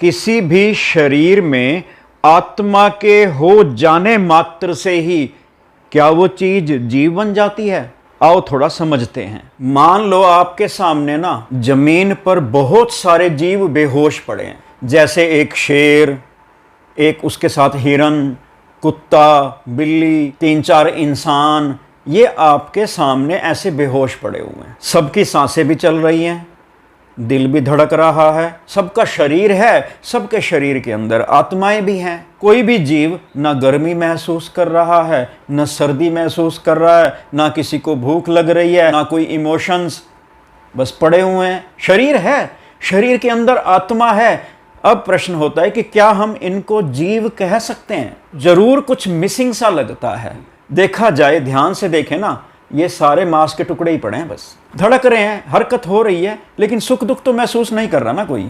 किसी भी शरीर में आत्मा के हो जाने मात्र से ही क्या वो चीज जीव बन जाती है? आओ थोड़ा समझते हैं। मान लो आपके सामने ना जमीन पर बहुत सारे जीव बेहोश पड़े हैं, जैसे एक शेर, एक उसके साथ हिरन, कुत्ता, बिल्ली, 3-4 इंसान, ये आपके सामने ऐसे बेहोश पड़े हुए हैं। सबकी सांसें भी चल रही हैं, दिल भी धड़क रहा है, सबका शरीर है, सबके शरीर के अंदर आत्माएं भी हैं। कोई भी जीव ना गर्मी महसूस कर रहा है, ना सर्दी महसूस कर रहा है, ना किसी को भूख लग रही है, ना कोई इमोशंस, बस पड़े हुए हैं। शरीर है, शरीर के अंदर आत्मा है। अब प्रश्न होता है कि क्या हम इनको जीव कह सकते हैं? जरूर कुछ मिसिंग सा लगता है। देखा जाए, ध्यान से देखें ना, ये सारे मांस के टुकड़े ही पड़े हैं, बस धड़क रहे हैं, हरकत हो रही है, लेकिन सुख दुख तो महसूस नहीं कर रहा ना कोई।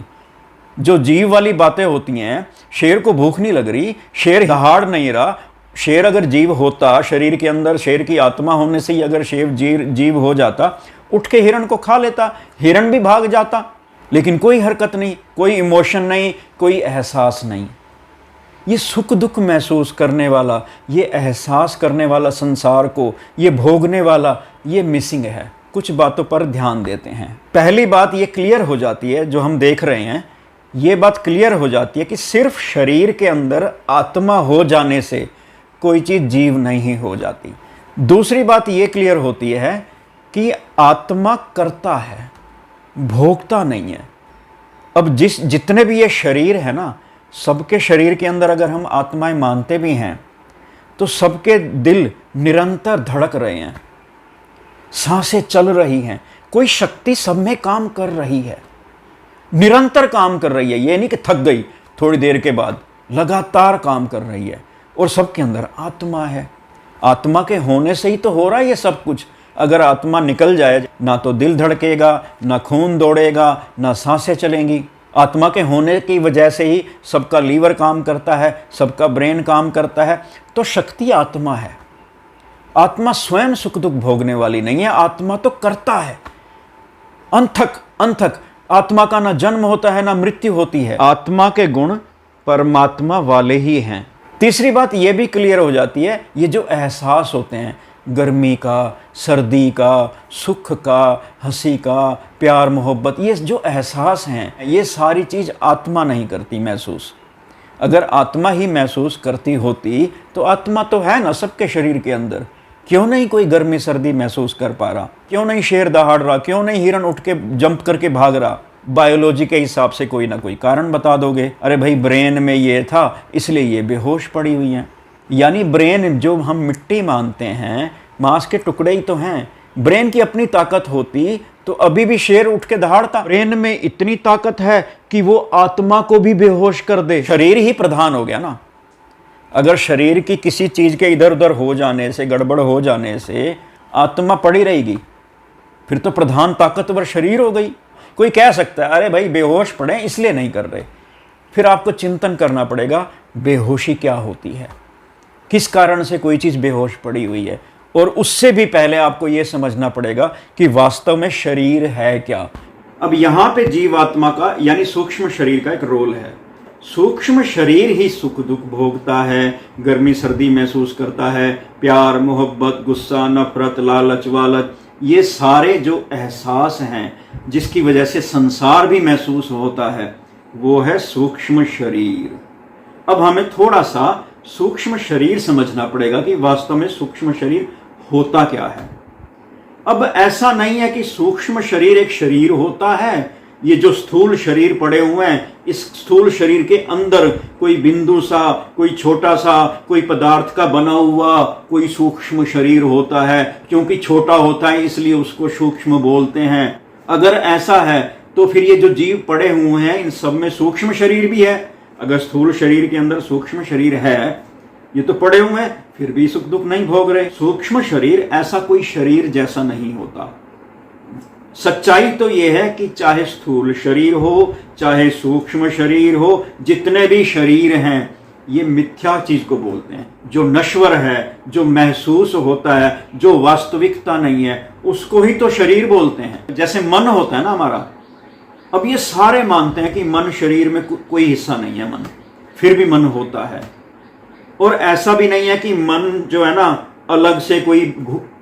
जो जीव वाली बातें होती हैं, शेर को भूख नहीं लग रही, शेर दहाड़ नहीं रहा। शेर अगर जीव होता, शरीर के अंदर शेर की आत्मा होने से ही अगर शेर जीव हो जाता, उठ के हिरन को खा लेता, हिरन भी भाग जाता। लेकिन कोई हरकत नहीं, कोई इमोशन नहीं, कोई एहसास नहीं। ये सुख दुख महसूस करने वाला, ये एहसास करने वाला, संसार को ये भोगने वाला, ये मिसिंग है। कुछ बातों पर ध्यान देते हैं। पहली बात ये क्लियर हो जाती है, जो हम देख रहे हैं, ये बात क्लियर हो जाती है कि सिर्फ शरीर के अंदर आत्मा हो जाने से कोई चीज़ जीव नहीं हो जाती। दूसरी बात ये क्लियर होती है कि आत्मा करता है, भोगता नहीं है। अब जितने भी ये शरीर है ना, सबके शरीर के अंदर अगर हम आत्माएं मानते भी हैं, तो सबके दिल निरंतर धड़क रहे हैं, सांसें चल रही हैं, कोई शक्ति सब में काम कर रही है, निरंतर काम कर रही है। ये नहीं कि थक गई थोड़ी देर के बाद, लगातार काम कर रही है। और सबके अंदर आत्मा है। आत्मा के होने से ही तो हो रहा है ये सब कुछ। अगर आत्मा निकल जाए, ना तो दिल धड़केगा, ना खून दौड़ेगा, ना सांसें चलेंगी। आत्मा के होने की वजह से ही सबका लीवर काम करता है, सबका ब्रेन काम करता है। तो शक्ति आत्मा है। आत्मा स्वयं सुख दुख भोगने वाली नहीं है, आत्मा तो करता है। अंतक आत्मा का ना जन्म होता है, ना मृत्यु होती है। आत्मा के गुण परमात्मा वाले ही हैं। तीसरी बात यह भी क्लियर हो जाती है, ये जो एहसास होते हैं, गर्मी का, सर्दी का, सुख का, हंसी का, प्यार मोहब्बत, ये जो एहसास हैं, ये सारी चीज़ आत्मा नहीं करती महसूस। अगर आत्मा ही महसूस करती होती तो आत्मा तो है ना सबके शरीर के अंदर। क्यों नहीं कोई गर्मी सर्दी महसूस कर पा रहा? क्यों नहीं शेर दहाड़ रहा? क्यों नहीं हिरन उठ के जंप करके भाग रहा? बायोलॉजी के हिसाब से कोई ना कोई कारण बता दोगे। अरे भाई, ब्रेन में ये था इसलिए ये बेहोश पड़ी हुई हैं। यानी ब्रेन जो हम मिट्टी मानते हैं, मांस के टुकड़े ही तो हैं। ब्रेन की अपनी ताकत होती तो अभी भी शेर उठ के दहाड़ता। ब्रेन में इतनी ताकत है कि वो आत्मा को भी बेहोश कर दे। शरीर ही प्रधान हो गया ना। अगर शरीर की किसी चीज के इधर उधर हो जाने से, गड़बड़ हो जाने से आत्मा पड़ी रहेगी, फिर तो प्रधान ताकतवर शरीर हो गई। कोई कह सकता है अरे भाई बेहोश पड़े इसलिए नहीं कर रहे। फिर आपको चिंतन करना पड़ेगा, बेहोशी क्या होती है, किस कारण से कोई चीज बेहोश पड़ी हुई है। और उससे भी पहले आपको यह समझना पड़ेगा कि वास्तव में शरीर है क्या। अब यहां पे जीवात्मा का यानी सूक्ष्म शरीर का एक रोल है। सूक्ष्म शरीर ही सुख दुख भोगता है, गर्मी सर्दी महसूस करता है, प्यार मोहब्बत, गुस्सा, नफरत, लालच वालच, ये सारे जो एहसास हैं जिसकी वजह से संसार भी महसूस होता है, वो है सूक्ष्म शरीर। अब हमें थोड़ा सा सूक्ष्म शरीर समझना पड़ेगा कि वास्तव में सूक्ष्म शरीर होता क्या है। अब ऐसा नहीं है कि सूक्ष्म शरीर एक शरीर होता है। ये जो स्थूल शरीर पड़े हुए हैं, इस स्थूल शरीर के अंदर कोई बिंदु सा, कोई छोटा सा, कोई पदार्थ का बना हुआ कोई सूक्ष्म शरीर होता है। क्योंकि छोटा होता है इसलिए उसको सूक्ष्म बोलते हैं। अगर ऐसा है तो फिर ये जो जीव पड़े हुए हैं, इन सब में सूक्ष्म शरीर भी है। अगर स्थूल शरीर के अंदर सूक्ष्म शरीर है, ये तो पड़े हुए हैं, फिर भी सुख दुख नहीं भोग रहे। सूक्ष्म शरीर ऐसा कोई शरीर जैसा नहीं होता। सच्चाई तो यह है कि चाहे स्थूल शरीर हो, चाहे सूक्ष्म शरीर हो, जितने भी शरीर हैं, ये मिथ्या चीज को बोलते हैं। जो नश्वर है, जो महसूस होता है, जो वास्तविकता नहीं है, उसको ही तो शरीर बोलते हैं। जैसे मन होता है ना हमारा, अब ये सारे मानते हैं कि मन शरीर में कोई हिस्सा नहीं है, मन फिर भी मन होता है। और ऐसा भी नहीं है कि मन जो है ना अलग से कोई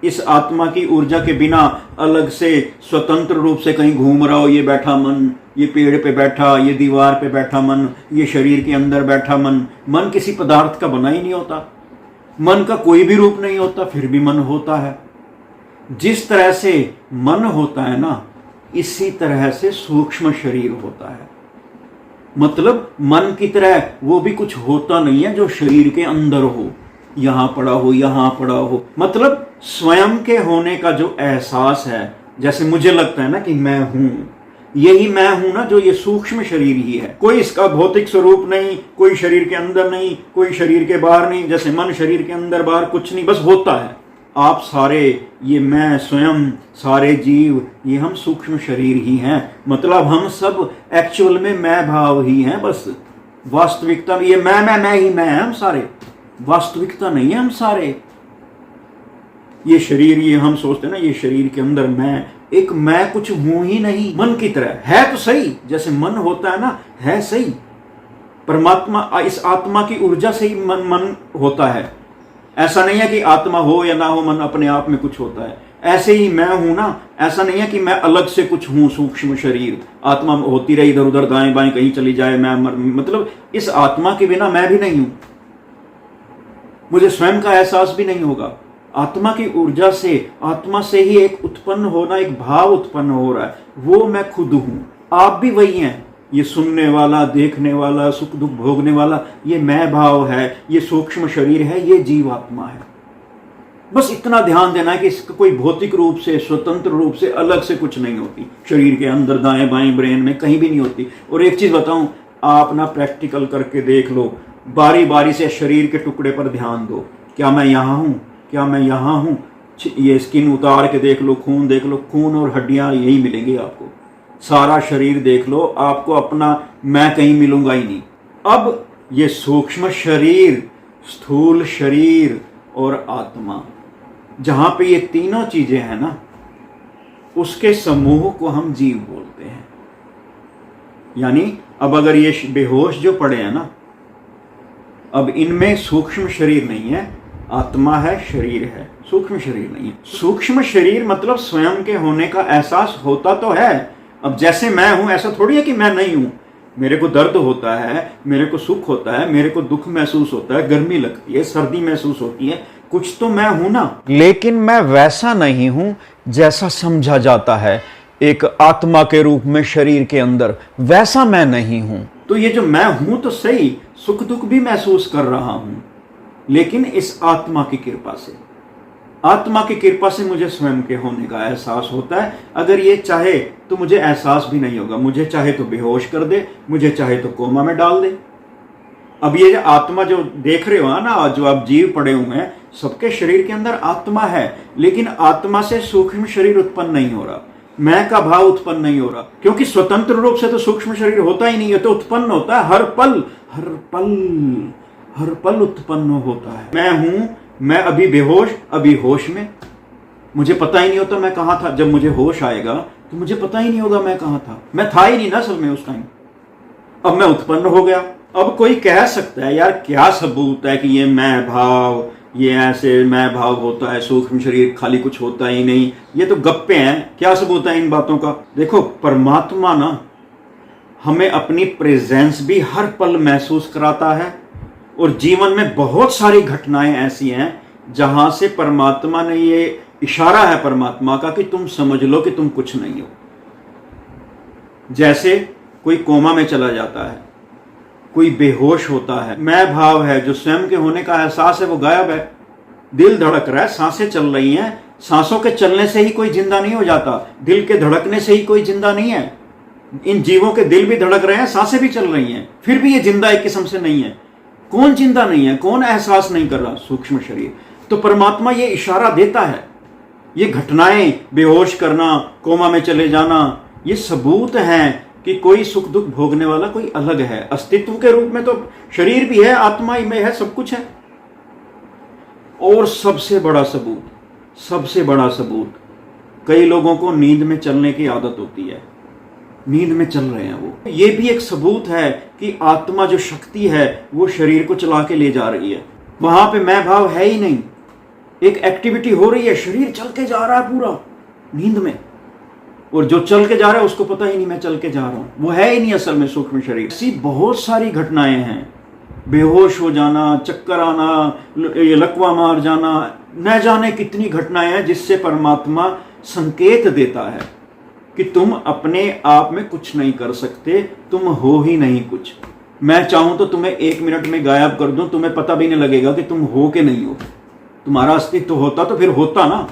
इस आत्मा की ऊर्जा के बिना अलग से स्वतंत्र रूप से कहीं घूम रहा हो। ये बैठा मन, ये पेड़ पे बैठा, ये दीवार पे बैठा मन, ये शरीर के अंदर बैठा मन। मन किसी पदार्थ का बना ही नहीं होता, मन का कोई भी रूप नहीं होता, फिर भी मन होता है। जिस तरह से मन होता है ना, इसी तरह से सूक्ष्म शरीर होता है। मतलब मन की तरह वो भी कुछ होता नहीं है जो शरीर के अंदर हो, यहां पड़ा हो, यहां पड़ा हो। मतलब स्वयं के होने का जो एहसास है, जैसे मुझे लगता है ना कि मैं हूं, यही मैं हूं ना, जो ये सूक्ष्म शरीर ही है। कोई इसका भौतिक स्वरूप नहीं, कोई शरीर के अंदर नहीं, कोई शरीर के बाहर नहीं। जैसे मन शरीर के अंदर बाहर कुछ नहीं, बस होता है। आप सारे, ये मैं स्वयं, सारे जीव, ये हम सूक्ष्म शरीर ही हैं। मतलब हम सब एक्चुअल में मैं भाव ही हैं। बस वास्तविकता में ये मैं ही मैं है, हम सारे। वास्तविकता नहीं है हम सारे। ये शरीर, ये हम सोचते हैं ना, ये शरीर के अंदर मैं कुछ हूं ही नहीं। मन की तरह है तो सही, जैसे मन होता है ना, है सही। परमात्मा, इस आत्मा की ऊर्जा से ही मन होता है। ऐसा नहीं है कि आत्मा हो या ना हो, मन अपने आप में कुछ होता है। ऐसे ही मैं हूं ना, ऐसा नहीं है कि मैं अलग से कुछ हूं, सूक्ष्म शरीर। आत्मा होती रही इधर उधर, दाएं बाएं कहीं चली जाए, मतलब इस आत्मा के बिना मैं भी नहीं हूं। मुझे स्वयं का एहसास भी नहीं होगा। आत्मा की ऊर्जा से, आत्मा से ही एक उत्पन्न होना, एक भाव उत्पन्न हो रहा है, वो मैं खुद हूं। आप भी वही हैं। ये सुनने वाला, देखने वाला, सुख दुख भोगने वाला, ये मैं भाव है, ये सूक्ष्म शरीर है, ये जीवात्मा है। बस इतना ध्यान देना है कि इसका कोई भौतिक रूप से, स्वतंत्र रूप से, अलग से कुछ नहीं होती। शरीर के अंदर दाएं बाएं ब्रेन में कहीं भी नहीं होती। और एक चीज बताऊं, आप ना प्रैक्टिकल करके देख लो, बारी बारी से शरीर के टुकड़े पर ध्यान दो। क्या मैं यहाँ हूं? क्या मैं यहाँ हूं? ये स्किन उतार के देख लो, खून देख लो, खून और हड्डियां यही मिलेंगी आपको। सारा शरीर देख लो, आपको अपना मैं कहीं मिलूंगा ही नहीं। अब ये सूक्ष्म शरीर, स्थूल शरीर और आत्मा, जहां पे ये तीनों चीजें हैं ना, उसके समूह को हम जीव बोलते हैं। यानी अब अगर ये बेहोश जो पड़े हैं ना, अब इनमें सूक्ष्म शरीर नहीं है, आत्मा है, शरीर है, सूक्ष्म शरीर नहीं है। सूक्ष्म शरीर मतलब स्वयं के होने का एहसास होता तो है। अब जैसे मैं हूं, ऐसा थोड़ी है कि मैं नहीं हूं। मेरे को दर्द होता है, मेरे को सुख होता है, मेरे को दुख महसूस होता है, गर्मी लगती है, सर्दी महसूस होती है, कुछ तो मैं हूं ना। लेकिन मैं वैसा नहीं हूं जैसा समझा जाता है एक आत्मा के रूप में शरीर के अंदर, वैसा मैं नहीं हूं। तो ये जो मैं हूं तो सही, सुख दुख भी महसूस कर रहा हूं, लेकिन इस आत्मा की कृपा से, आत्मा की कृपा से मुझे स्वयं के होने का एहसास होता है। अगर ये चाहे तो मुझे एहसास भी नहीं होगा। मुझे चाहे तो बेहोश कर दे, मुझे चाहे तो कोमा में डाल दे। अब ये आत्मा जो देख रहे हो ना, जो आप जीव पड़े हुए हैं, सबके शरीर के अंदर आत्मा है, लेकिन आत्मा से सूक्ष्म शरीर उत्पन्न नहीं हो रहा, मैं का भाव उत्पन्न नहीं हो रहा, क्योंकि स्वतंत्र रूप से तो सूक्ष्म शरीर होता ही नहीं है। तो उत्पन्न होता है हर पल, हर पल, हर पल उत्पन्न होता है। मैं हूं, मैं अभी बेहोश, अभी होश में, मुझे पता ही नहीं होता मैं कहां था। जब मुझे होश आएगा तो मुझे पता ही नहीं होगा मैं कहां था। मैं था ही नहीं ना असल में उस टाइम। अब मैं उत्पन्न हो गया। अब कोई कह सकता है, यार क्या सबूत है कि ये मैं भाव, ये ऐसे मैं भाव होता है, सूक्ष्म शरीर खाली कुछ होता ही नहीं, ये तो गप्पे हैं। क्या सबूत है इन बातों का? देखो, परमात्मा ना हमें अपनी प्रेजेंस भी हर पल महसूस कराता है, और जीवन में बहुत सारी घटनाएं ऐसी हैं जहां से परमात्मा ने, ये इशारा है परमात्मा का कि तुम समझ लो कि तुम कुछ नहीं हो। जैसे कोई कोमा में चला जाता है, कोई बेहोश होता है, मैं भाव है, जो स्वयं के होने का एहसास है वो गायब है। दिल धड़क रहा है, सांसें चल रही हैं, सांसों के चलने से ही कोई जिंदा नहीं हो जाता, दिल के धड़कने से ही कोई जिंदा नहीं है। इन जीवों के दिल भी धड़क रहे हैं, सांसें भी चल रही हैं, फिर भी ये जिंदा एक किस्म से नहीं है। कौन जिंदा नहीं है? कौन एहसास नहीं कर रहा? सूक्ष्म शरीर। तो परमात्मा ये इशारा देता है। ये घटनाएं, बेहोश करना, कोमा में चले जाना, ये सबूत हैं कि कोई सुख दुख भोगने वाला कोई अलग है। अस्तित्व के रूप में तो शरीर भी है, आत्मा में है, सब कुछ है। और सबसे बड़ा सबूत, सबसे बड़ा सबूत, कई लोगों को नींद में चलने की आदत होती है। नींद में चल रहे हैं वो। ये भी एक सबूत है कि आत्मा जो शक्ति है वो शरीर को चला के ले जा रही है। वहां पे मैं भाव है ही नहीं, एक एक्टिविटी हो रही है, शरीर चल के जा रहा है पूरा नींद में, और जो चल के जा रहा है उसको पता ही नहीं मैं चल के जा रहा हूं, वो है ही नहीं असल में सूक्ष्म शरीर। ऐसी बहुत सारी घटनाएं हैं, बेहोश हो जाना, चक्कर आना, लकवा मार जाना, न जाने कितनी घटनाएं हैं जिससे परमात्मा संकेत देता है कि तुम अपने आप में कुछ नहीं कर सकते, तुम हो ही नहीं कुछ। मैं चाहूं तो तुम्हें 1 मिनट में गायब कर दूं, तुम्हें पता भी नहीं लगेगा कि तुम हो कि नहीं हो। तुम्हारा अस्तित्व होता तो फिर होता ना,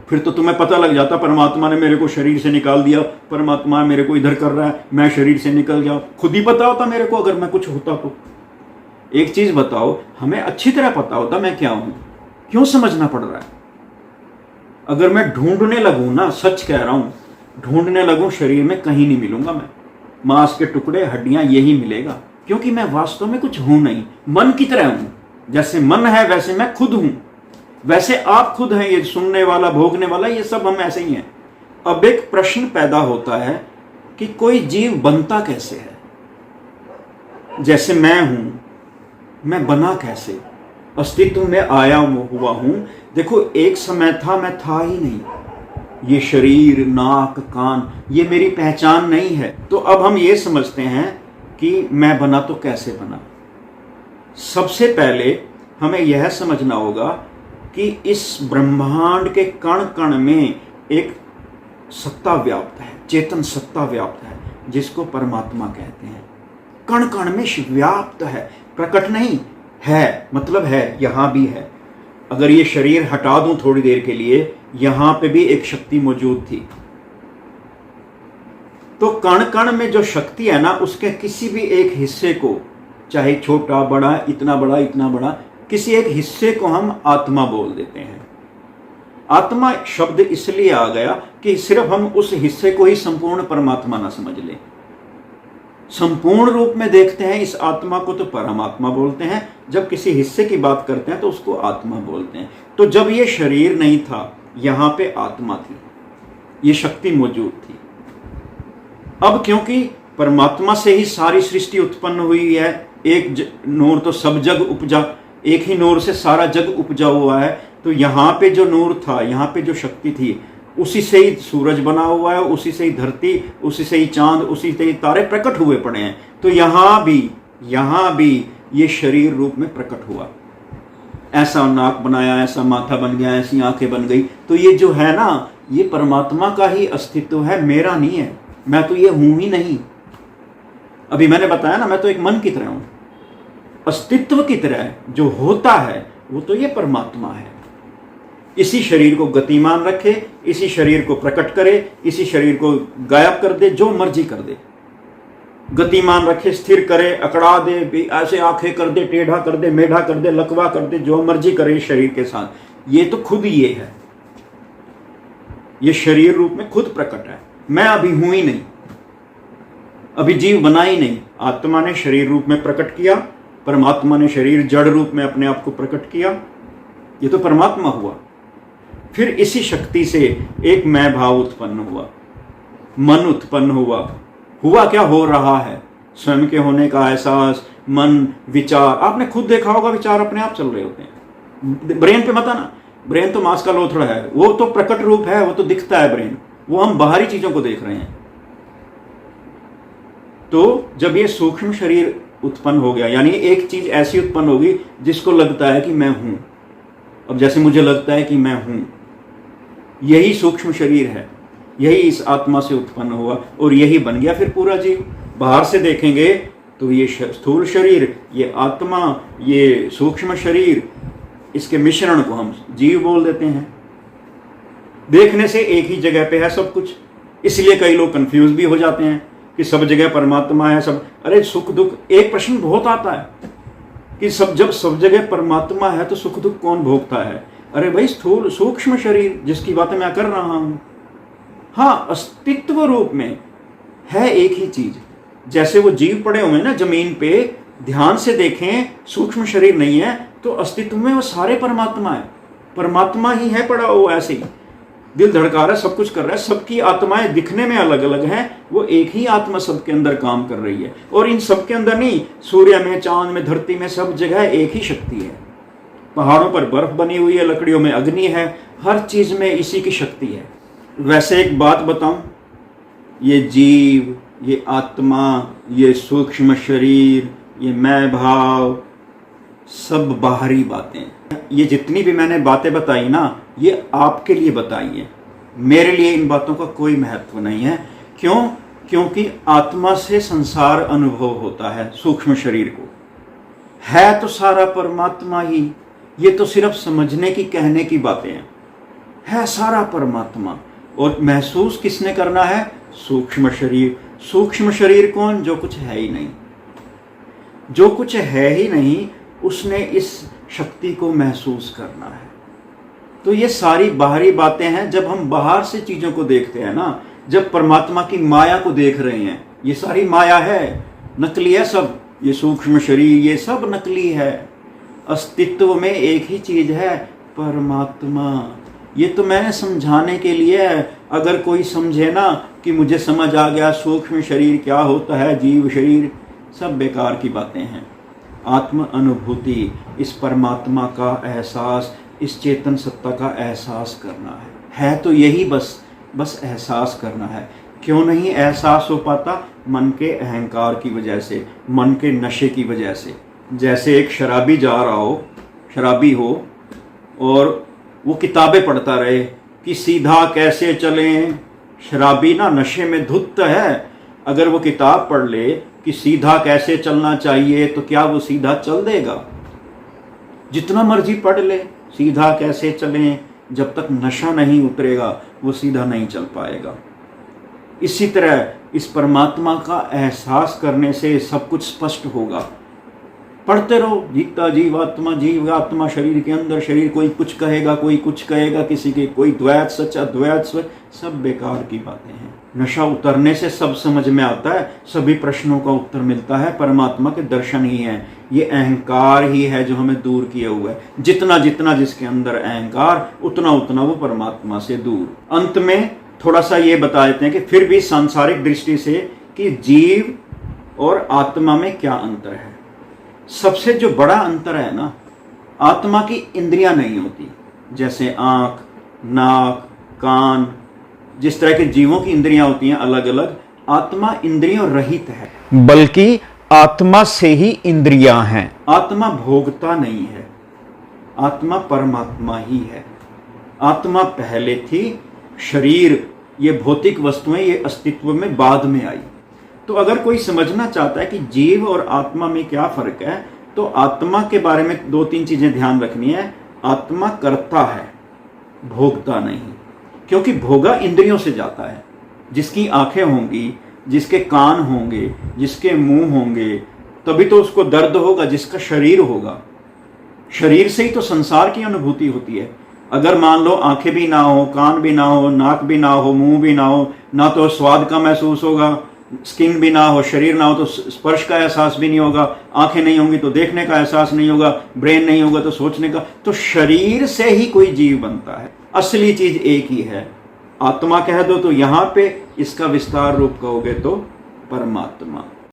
फिर तो तुम्हें पता लग जाता परमात्मा ने मेरे को शरीर से निकाल दिया, परमात्मा मेरे को इधर कर रहा है, मैं शरीर से निकल जाऊं, खुद ही पता होता मेरे को अगर मैं कुछ होता तो। एक चीज बताओ, हमें अच्छी तरह पता होता मैं क्या हूं, क्यों समझना पड़ रहा है? अगर मैं ढूंढने लगूं ना, सच कह रहा हूं, ढूंढने लगूं शरीर में, कहीं नहीं मिलूंगा मैं, मांस के टुकड़े हड्डियां यही मिलेगा, क्योंकि मैं वास्तव में कुछ हूं नहीं, मन की तरह हूं। जैसे मन है वैसे मैं खुद हूं, वैसे आप खुद हैं, ये सुनने वाला, भोगने वाला, ये सब हम ऐसे ही हैं। अब एक प्रश्न पैदा होता है कि कोई जीव बनता कैसे है? जैसे मैं हूं, मैं बना कैसे, अस्तित्व में आया हुआ हूं? देखो, एक समय था मैं था ही नहीं, ये शरीर, नाक, कान, ये मेरी पहचान नहीं है। तो अब हम ये समझते हैं कि मैं बना तो कैसे बना। सबसे पहले हमें यह समझना होगा कि इस ब्रह्मांड के कण कण में एक सत्ता व्याप्त है, चेतन सत्ता व्याप्त है, जिसको परमात्मा कहते हैं। कण कण में व्याप्त है, प्रकट नहीं है, मतलब है, यहां भी है। अगर ये शरीर हटा दूं थोड़ी देर के लिए, यहां पे भी एक शक्ति मौजूद थी। तो कण कण में जो शक्ति है ना, उसके किसी भी एक हिस्से को, चाहे छोटा बड़ा, इतना बड़ा, इतना बड़ा, किसी एक हिस्से को हम आत्मा बोल देते हैं। आत्मा शब्द इसलिए आ गया कि सिर्फ हम उस हिस्से को ही संपूर्ण परमात्मा ना समझ लें। संपूर्ण रूप में देखते हैं इस आत्मा को तो परमात्मा बोलते हैं, जब किसी हिस्से की बात करते हैं तो उसको आत्मा बोलते हैं। तो जब ये शरीर नहीं था, यहां पे आत्मा थी, ये शक्ति मौजूद थी। अब क्योंकि परमात्मा से ही सारी सृष्टि उत्पन्न हुई है, एक नूर तो सब जग उपजा, एक ही नूर से सारा जग उपजा हुआ है, तो यहाँ पे जो नूर था, यहाँ पे जो शक्ति थी, उसी से ही सूरज बना हुआ है, उसी से ही धरती, उसी से ही चांद, उसी से ही तारे प्रकट हुए पड़े हैं। तो यहाँ भी ये शरीर रूप में प्रकट हुआ। ऐसा नाक बनाया, ऐसा माथा बन गया, ऐसी आंखें बन गई। तो ये जो है ना, ये परमात्मा का ही अस्तित्व है, मेरा नहीं है। मैं तो ये हूं ही नहीं। अभी मैंने बताया ना, मैं तो एक मन की तरह हूं, अस्तित्व की तरह जो होता है वो तो ये परमात्मा है। इसी शरीर को गतिमान रखे, इसी शरीर को प्रकट करे, इसी शरीर को गायब कर दे, जो मर्जी कर दे, गतिमान रखे, स्थिर करे, अकड़ा दे, ऐसे आंखें कर दे, टेढ़ा कर दे, मेढ़ा कर दे, लकवा कर दे, जो मर्जी करे इस शरीर के साथ। ये तो खुद ये है, ये शरीर रूप में खुद प्रकट है। मैं अभी हूं ही नहीं, अभी जीव बना ही नहीं। आत्मा ने शरीर रूप में प्रकट किया, परमात्मा ने शरीर जड़ रूप में अपने आप को प्रकट किया, ये तो परमात्मा हुआ। फिर इसी शक्ति से एक मैं भाव उत्पन्न हुआ, मन उत्पन्न हुआ। हुआ क्या, हो रहा है, स्वयं के होने का एहसास, मन, विचार। आपने खुद देखा होगा, विचार अपने आप चल रहे होते हैं। ब्रेन पे मत आना, ब्रेन तो मांस का लोथड़ा है, वो तो प्रकट रूप है, वो तो दिखता है ब्रेन, वो हम बाहरी चीजों को देख रहे हैं। तो जब ये सूक्ष्म शरीर उत्पन्न हो गया, यानी एक चीज ऐसी उत्पन्न होगी जिसको लगता है कि मैं हूं। अब जैसे मुझे लगता है कि मैं हूं, यही सूक्ष्म शरीर है, यही इस आत्मा से उत्पन्न हुआ और यही बन गया फिर पूरा जीव। बाहर से देखेंगे तो ये स्थूल शरीर, ये आत्मा, ये सूक्ष्म शरीर, इसके मिश्रण को हम जीव बोल देते हैं। देखने से एक ही जगह पे है सब कुछ, इसलिए कई लोग कंफ्यूज भी हो जाते हैं कि सब जगह परमात्मा है, सब। अरे सुख दुख, एक प्रश्न बहुत आता है कि जब सब जगह परमात्मा है तो सुख दुख कौन भोगता है? अरे भाई, स्थूल सूक्ष्म शरीर जिसकी बातें मैं कर रहा हूं, हाँ, अस्तित्व रूप में है एक ही चीज। जैसे वो जीव पड़े हुए हैं ना जमीन पे, ध्यान से देखें, सूक्ष्म शरीर नहीं है तो अस्तित्व में वो सारे परमात्मा है, परमात्मा ही है पड़ा वो ऐसे ही। दिल धड़का रहा है, सब कुछ कर रहा है, सबकी आत्माएं दिखने में अलग अलग हैं, वो एक ही आत्मा सबके अंदर काम कर रही है। और इन सबके अंदर नहीं, सूर्य में, चांद में, धरती में, सब जगह एक ही शक्ति है। पहाड़ों पर बर्फ बनी हुई है, लकड़ियों में अग्नि है, हर चीज में इसी की शक्ति है। वैसे एक बात बताऊं, ये जीव, ये आत्मा, ये सूक्ष्म शरीर, ये मैं भाव, सब बाहरी बातें। ये जितनी भी मैंने बातें बताई ना, ये आपके लिए बताई है, मेरे लिए इन बातों का कोई महत्व नहीं है। क्यों? क्योंकि आत्मा से संसार अनुभव होता है, सूक्ष्म शरीर को है तो सारा परमात्मा ही। ये तो सिर्फ समझने की, कहने की बातें हैं, है सारा परमात्मा। और महसूस किसने करना है? सूक्ष्म शरीर। सूक्ष्म शरीर कौन? जो कुछ है ही नहीं। जो कुछ है ही नहीं उसने इस शक्ति को महसूस करना है। तो ये सारी बाहरी बातें हैं। जब हम बाहर से चीजों को देखते हैं ना, जब परमात्मा की माया को देख रहे हैं, ये सारी माया है, नकली है सब। ये सूक्ष्म शरीर, ये सब नकली है। अस्तित्व में एक ही चीज है, परमात्मा। ये तो मैंने समझाने के लिए है। अगर कोई समझे ना कि मुझे समझ आ गया सूक्ष्म शरीर क्या होता है, जीव शरीर, सब बेकार की बातें हैं। आत्म अनुभूति, इस परमात्मा का एहसास, इस चेतन सत्ता का एहसास करना है तो यही बस एहसास करना है। क्यों नहीं एहसास हो पाता? मन के अहंकार की वजह से, मन के नशे की वजह से। जैसे एक शराबी जा रहा हो, शराबी हो, और वो किताबें पढ़ता रहे कि सीधा कैसे चलें। शराबी ना नशे में धुत है। अगर वो किताब पढ़ ले कि सीधा कैसे चलना चाहिए, तो क्या वो सीधा चल देगा? जितना मर्जी पढ़ ले सीधा कैसे चलें, जब तक नशा नहीं उतरेगा वो सीधा नहीं चल पाएगा। इसी तरह इस परमात्मा का एहसास करने से सब कुछ स्पष्ट होगा। पढ़ते रहो, जीता जीवात्मा, जीवात्मा शरीर के अंदर, शरीर कोई कुछ कहेगा, कोई कुछ कहेगा, किसी के कोई द्वैत सच, अद्वैत सच, सब बेकार की बातें हैं। नशा उतरने से सब समझ में आता है, सभी प्रश्नों का उत्तर मिलता है। परमात्मा के दर्शन ही है। ये अहंकार ही है जो हमें दूर किए हुआ है। जितना जितना जिसके अंदर अहंकार, उतना उतना वो परमात्मा से दूर। अंत में थोड़ा सा ये बता देते हैं कि फिर भी सांसारिक दृष्टि से कि जीव और आत्मा में क्या अंतर है। सबसे जो बड़ा अंतर है ना, आत्मा की इंद्रियां नहीं होती। जैसे आंख, नाक, कान, जिस तरह के जीवों की इंद्रियां होती हैं अलग अलग, आत्मा इंद्रियों रहित है, बल्कि आत्मा से ही इंद्रियां हैं। आत्मा भोगता नहीं है, आत्मा परमात्मा ही है। आत्मा पहले थी, शरीर, ये भौतिक वस्तुएं, ये अस्तित्व में बाद में आई। तो अगर कोई समझना चाहता है कि जीव और आत्मा में क्या फर्क है, तो आत्मा के बारे में दो तीन चीजें ध्यान रखनी है। आत्मा करता है, भोगता नहीं, क्योंकि भोगा इंद्रियों से जाता है। जिसकी आंखें होंगी, जिसके कान होंगे, जिसके मुंह होंगे, तभी तो उसको दर्द होगा। जिसका शरीर होगा, शरीर से ही तो संसार की अनुभूति होती है। अगर मान लो आंखें भी ना हो, कान भी ना हो, नाक भी ना हो, मुंह भी ना हो, ना तो स्वाद का महसूस होगा, स्किन भी ना हो, शरीर ना हो तो स्पर्श का एहसास भी नहीं होगा, आंखें नहीं होंगी तो देखने का एहसास नहीं होगा, ब्रेन नहीं होगा तो सोचने का। तो शरीर से ही कोई जीव बनता है। असली चीज एक ही है। आत्मा कह दो तो यहां पे, इसका विस्तार रूप कहोगे तो परमात्मा।